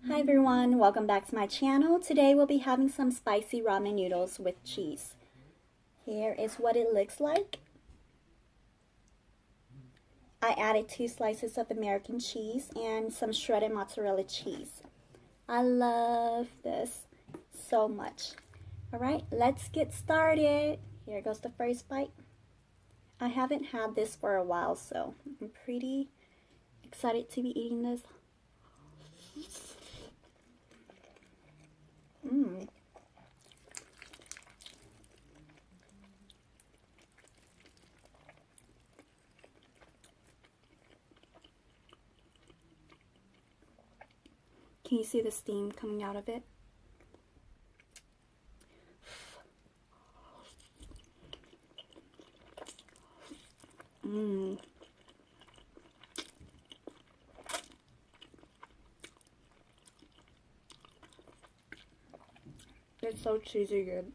Hi everyone, welcome back to my channel. Today we'll be having some spicy ramen noodles with cheese. Here is what it looks like. I added 2 slices of American cheese and some shredded mozzarella cheese. I love this so much. Alright, let's get started. Here goes the first bite. I haven't had this for a while, so I'm pretty excited to be eating this. Can you see the steam coming out of it? It's so cheesy good.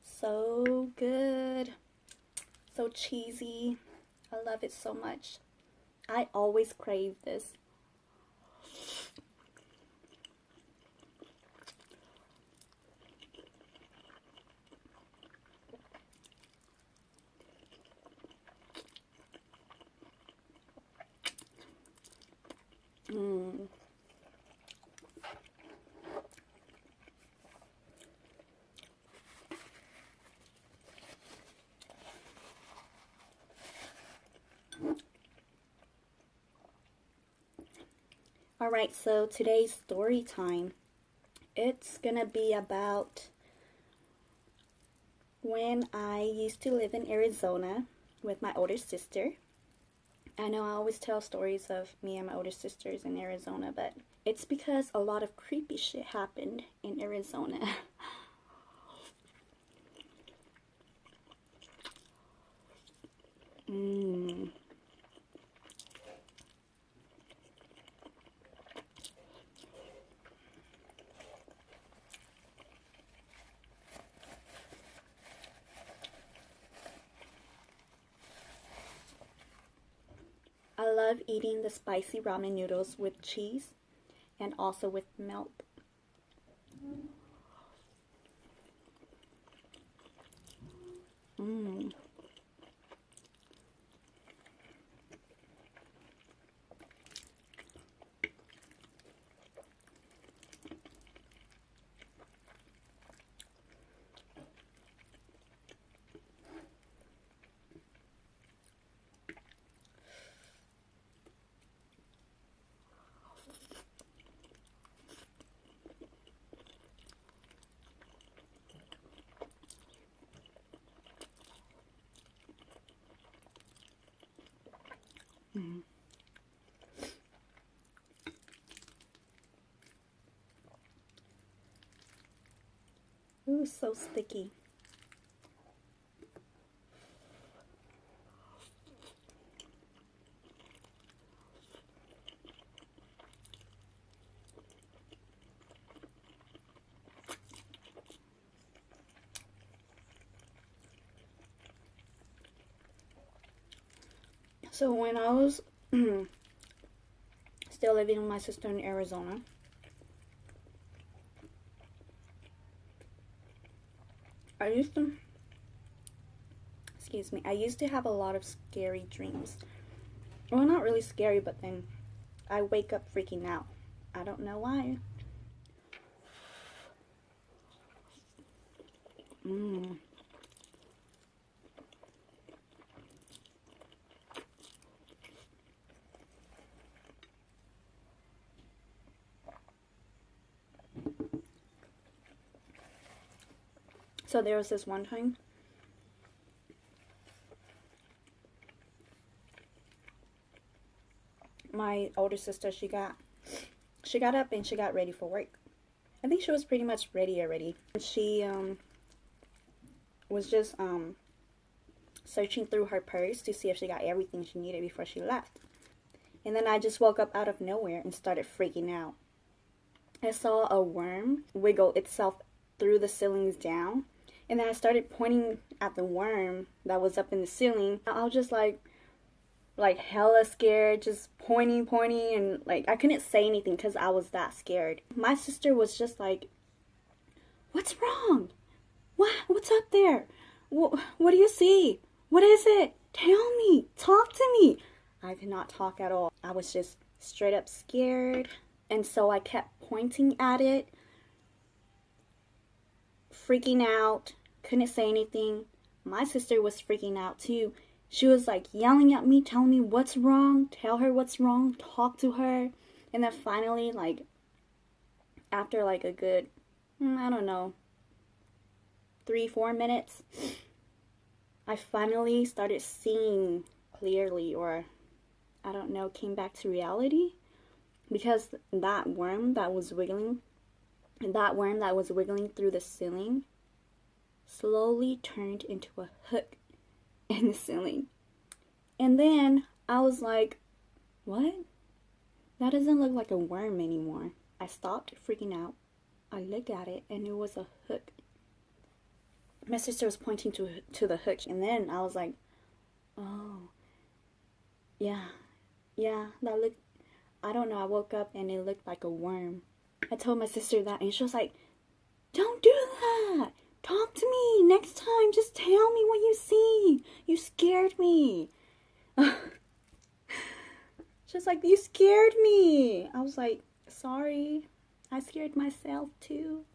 So good. So cheesy. I love it so much. I always crave this. Alright, so today's story time. It's gonna be about when I used to live in Arizona with my older sister. I know I always tell stories of me and my older sisters in Arizona, but it's because a lot of creepy shit happened in Arizona. I love eating the spicy ramen noodles with cheese and also with milk. Ooh, so sticky. So when I was still living with my sister in Arizona, I used to have a lot of scary dreams. Well, not really scary, but then I wake up freaking out. I don't know why. So there was this one time my older sister, she got up and she got ready for work. I think she was pretty much ready already. She was just searching through her purse to see if she got everything she needed before she left. And then I just woke up out of nowhere and started freaking out. I saw a worm wiggle itself through the ceilings down, And then I started pointing at the worm that was up in the ceiling. I was just like hella scared, just pointing, and like I couldn't say anything because I was that scared. My sister was just like, "What's wrong? What's up there? What do you see? What is it? Tell me, talk to me." I could not talk at all. I was just straight up scared. And so I kept pointing at it, freaking out, couldn't say anything. My sister was freaking out too. She was like yelling at me, telling me what's wrong, tell her what's wrong, talk to her. And then finally, like, after like a good, I don't know, 3-4 minutes, I finally started seeing clearly, or I don't know, came back to reality. Because that worm that was wiggling through the ceiling slowly turned into a hook in the ceiling. And then I was like, what? That doesn't look like a worm anymore. I stopped freaking out. I looked at it and it was a hook. My sister was pointing to the hook, and then I was like, oh, yeah, that looked, I don't know, I woke up and it looked like a worm. I told my sister that and she was like, don't do that. Talk to me next time. Just tell me what you see. You scared me. She's like, you scared me. I was like, sorry. I scared myself too.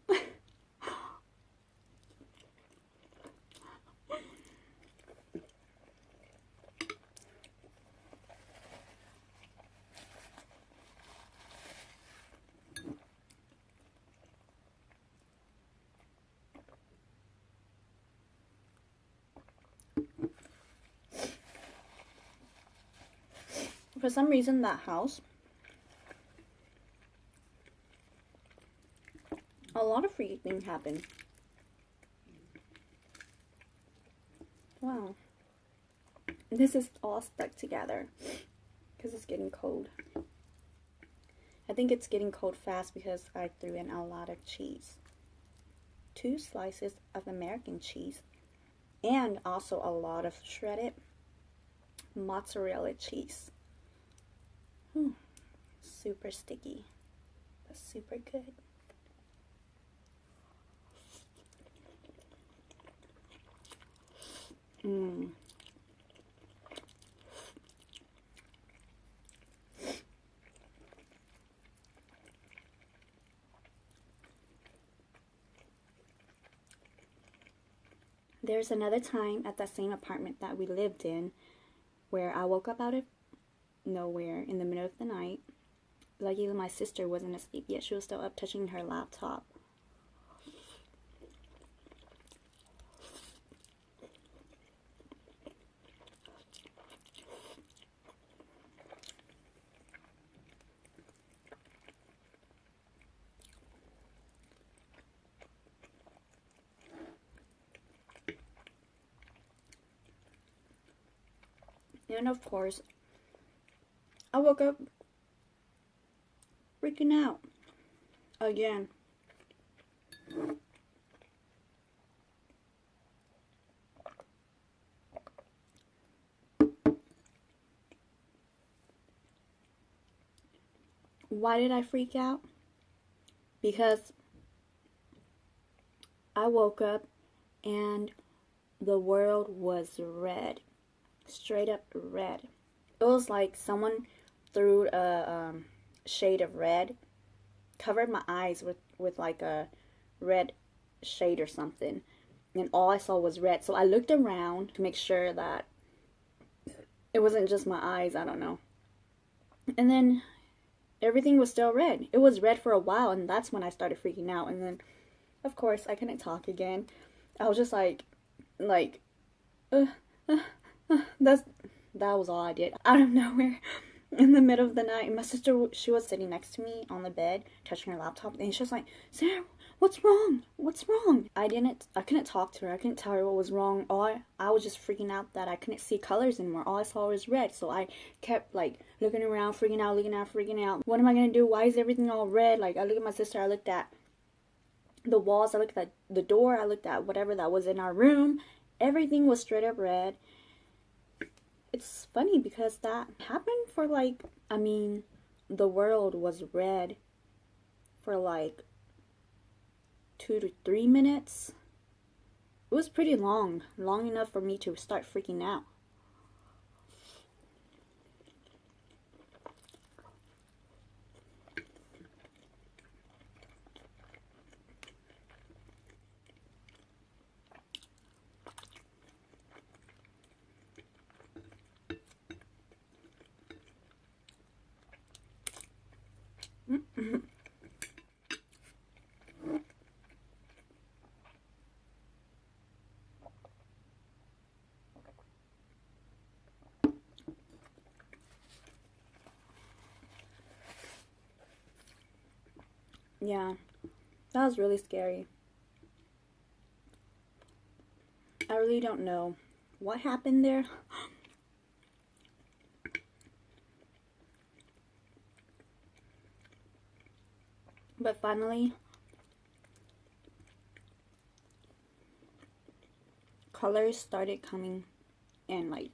For some reason, that house, a lot of freaky things happen. Wow. This is all stuck together because it's getting cold. I think it's getting cold fast because I threw in a lot of cheese. 2 slices of American cheese and also a lot of shredded mozzarella cheese. Super sticky, but super good. There's another time at that same apartment that we lived in where I woke up out of nowhere in the middle of the night. Luckily, my sister wasn't asleep yet. She was still up touching her laptop. And of course, I woke up freaking out again. Why did I freak out? Because I woke up and the world was red. Straight up red. It was like someone threw a shade of red, covered my eyes with like a red shade or something, and all I saw was red. So I looked around to make sure that it wasn't just my eyes, I don't know. And then everything was still red. It was red for a while, and that's when I started freaking out. And then, of course, I couldn't talk again. I was just like, that was all I did. Out of nowhere, in the middle of the night, my sister, she was sitting next to me on the bed, touching her laptop, and she was like, Sarah, what's wrong? What's wrong? I couldn't talk to her. I couldn't tell her what was wrong. I was just freaking out that I couldn't see colors anymore. All I saw was red. So I kept like looking around, freaking out. What am I gonna do? Why is everything all red? Like, I looked at my sister, I looked at the walls, I looked at the door, I looked at whatever that was in our room. Everything was straight up red. It's funny because that happened for like, I mean, the world was red for like 2 to 3 minutes. It was pretty long enough for me to start freaking out. Yeah, that was really scary. I really don't know what happened there. But finally, colors started coming and like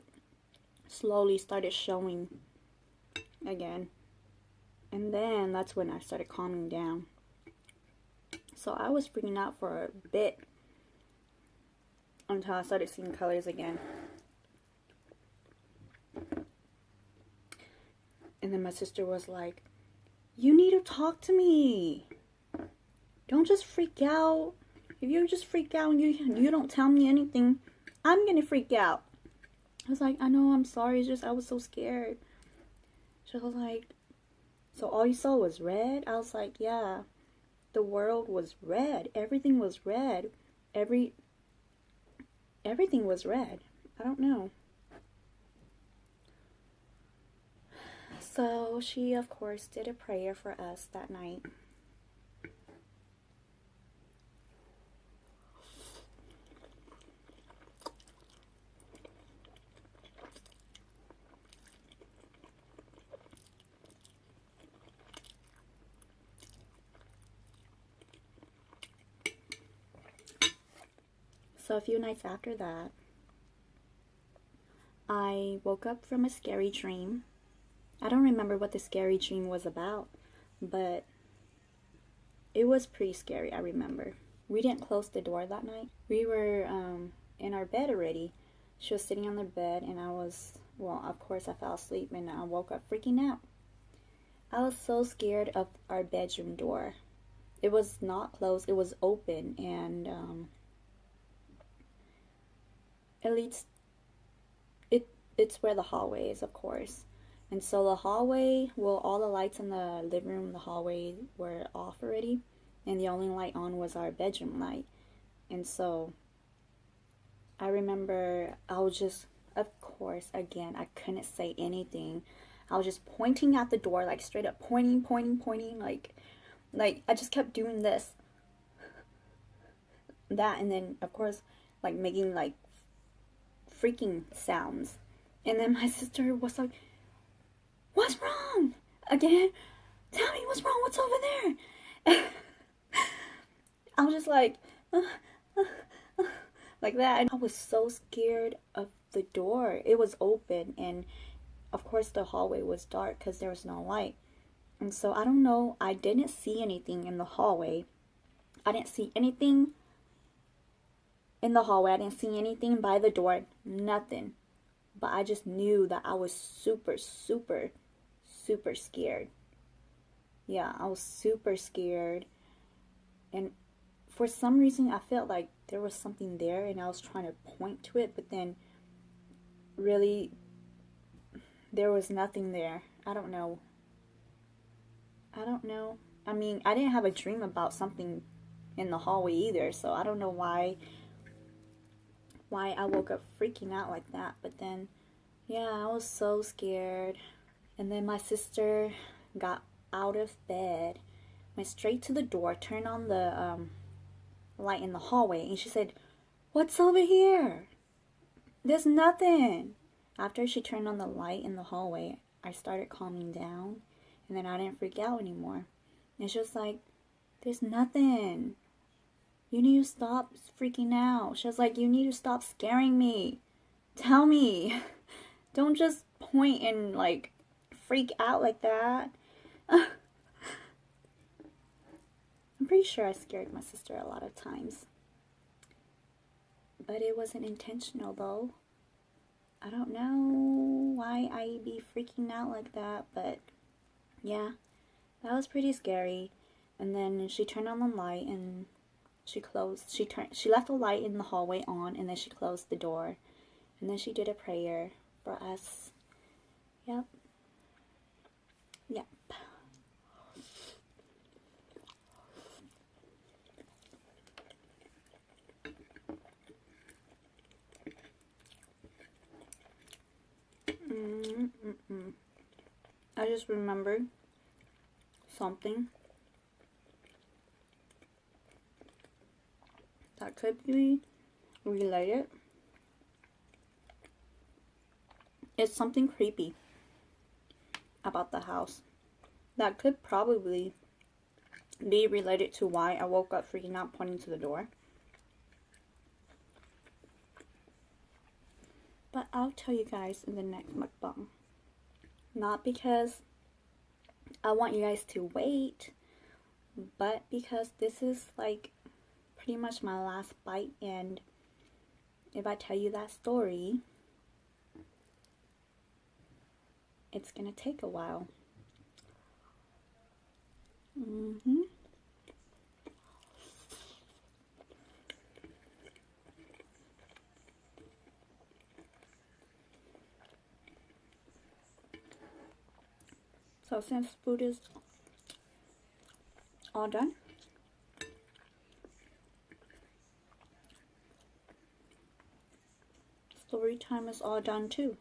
slowly started showing again. And then that's when I started calming down. So I was freaking out for a bit until I started seeing colors again. And then my sister was like, you need to talk to me. Don't just freak out. If you just freak out and you don't tell me anything, I'm gonna freak out. I was like, I know, I'm sorry. It's just I was so scared. She was like, so all you saw was red? I was like, yeah. The world was red. Everything was red. Everything was red. I don't know. So she, of course, did a prayer for us that night. So a few nights after that, I woke up from a scary dream. I don't remember what the scary dream was about, but it was pretty scary, I remember. We didn't close the door that night. We were in our bed already. She was sitting on the bed, and well, of course I fell asleep, and I woke up freaking out. I was so scared of our bedroom door. It was not closed, it was open, and it's where the hallway is, of course. And so the hallway, well, all the lights in the living room, the hallway were off already, and the only light on was our bedroom light. And so I remember I was just, of course, again, I couldn't say anything. I was just pointing at the door, like straight up pointing, like I just kept doing this, that, and then of course like making like freaking sounds. And then my sister was like, what's wrong? Again? Tell me what's wrong, what's over there? I was just like like that. And I was so scared of the door. It was open, and of course the hallway was dark because there was no light. And so I don't know, I didn't see anything in the hallway. I didn't see anything in the hallway. I didn't see anything by the door. Nothing. But I just knew that I was super scared. Yeah, I was super scared. And for some reason, I felt like there was something there, and I was trying to point to it, but then really, there was nothing there. I don't know. I mean, I didn't have a dream about something in the hallway either, so I don't know why I woke up freaking out like that. But then, yeah, I was so scared. And then my sister got out of bed, went straight to the door, turned on the light in the hallway, and she said, what's over here? There's nothing. After she turned on the light in the hallway, I started calming down, and then I didn't freak out anymore. And she was like, there's nothing. You need to stop freaking out. She was like, you need to stop scaring me. Tell me. Don't just point and like freak out like that. I'm pretty sure I scared my sister a lot of times. But it wasn't intentional though. I don't know why I be freaking out like that, but yeah, that was pretty scary. And then she turned on the light and she left the light in the hallway on, and then she closed the door. And then she did a prayer for us. Yep. Yep. I just remembered something that could be related. It's something creepy about the house that could probably be related to why I woke up freaking out pointing to the door. But I'll tell you guys in the next mukbang. Not because I want you guys to wait, but because this is like pretty much my last bite, and if I tell you that story, it's gonna take a while. So since food is all done, story time is all done too.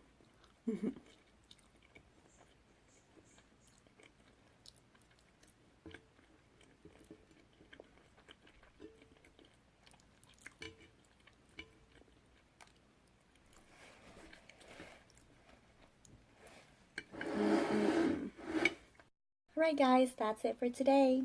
Alright guys, that's it for today.